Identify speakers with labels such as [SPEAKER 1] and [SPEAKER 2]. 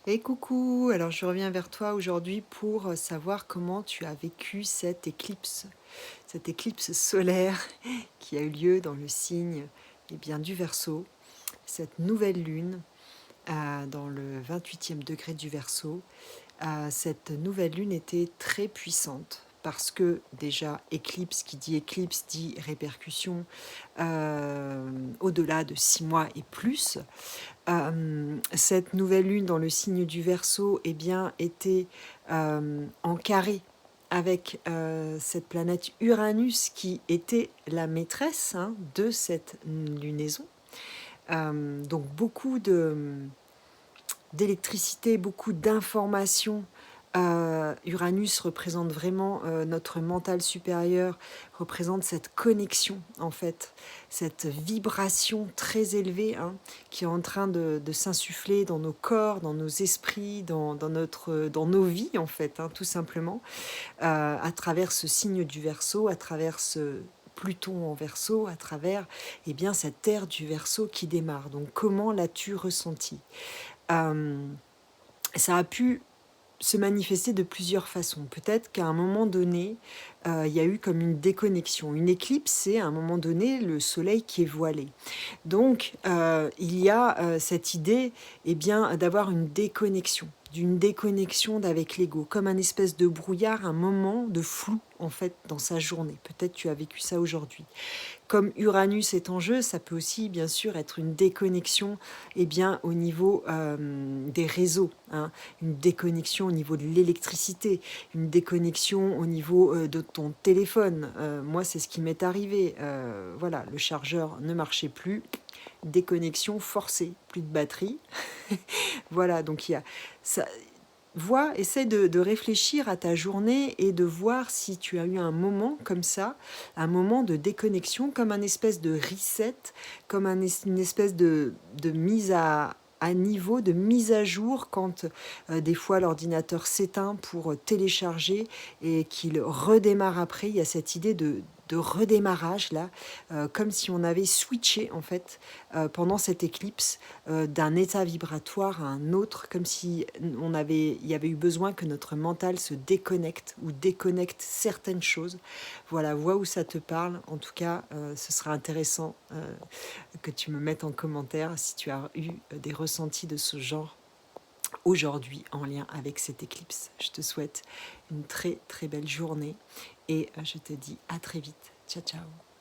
[SPEAKER 1] Et coucou, alors je reviens vers toi aujourd'hui pour savoir comment tu as vécu cette éclipse solaire qui a eu lieu dans le signe du Verseau, cette nouvelle lune dans le 28e degré du Verseau. Cette nouvelle lune était très puissante parce que déjà éclipse, qui dit éclipse dit répercussion au-delà de 6 mois et plus. Cette nouvelle lune dans le signe du Verseau était en carré avec cette planète Uranus qui était la maîtresse de cette lunaison. Donc d'électricité, beaucoup d'informations. Uranus représente vraiment notre mental supérieur, représente cette connexion en fait, cette vibration très élevée qui est en train de s'insuffler dans nos corps, dans nos esprits, dans nos vies en fait, tout simplement, à travers ce signe du Verseau, à travers ce Pluton en Verseau, à travers cette ère du Verseau qui démarre. Donc comment l'as-tu ressenti? Ça a pu se manifester de plusieurs façons. Peut-être qu'à un moment donné, il y a eu comme une déconnexion. Une éclipse, c'est à un moment donné le soleil qui est voilé. Donc, il y a cette idée d'avoir une déconnexion, d'une déconnexion d'avec l'ego, comme un espèce de brouillard, un moment de flou en fait dans sa journée. Peut-être tu as vécu ça aujourd'hui. Comme Uranus est en jeu, ça peut aussi bien sûr être une déconnexion au niveau des réseaux, une déconnexion au niveau de l'électricité, une déconnexion au niveau de ton téléphone. Moi, c'est ce qui m'est arrivé. Voilà, le chargeur ne marchait plus, déconnexion forcée, plus de batterie. Voilà, donc il y a ça. Essaie de réfléchir à ta journée et de voir si tu as eu un moment comme ça, un moment de déconnexion, comme un espèce de reset, comme une espèce de mise à niveau, de mise à jour quand des fois l'ordinateur s'éteint pour télécharger et qu'il redémarre après. Il y a cette idée de redémarrage là, comme si on avait switché en fait pendant cette éclipse d'un état vibratoire à un autre, comme si il y avait eu besoin que notre mental se déconnecte ou déconnecte certaines choses. Voilà, vois où ça te parle. En tout cas, ce sera intéressant que tu me mettes en commentaire si tu as eu des ressentis de ce genre aujourd'hui en lien avec cette éclipse. Je te souhaite une très très belle journée et je te dis à très vite. Ciao ciao.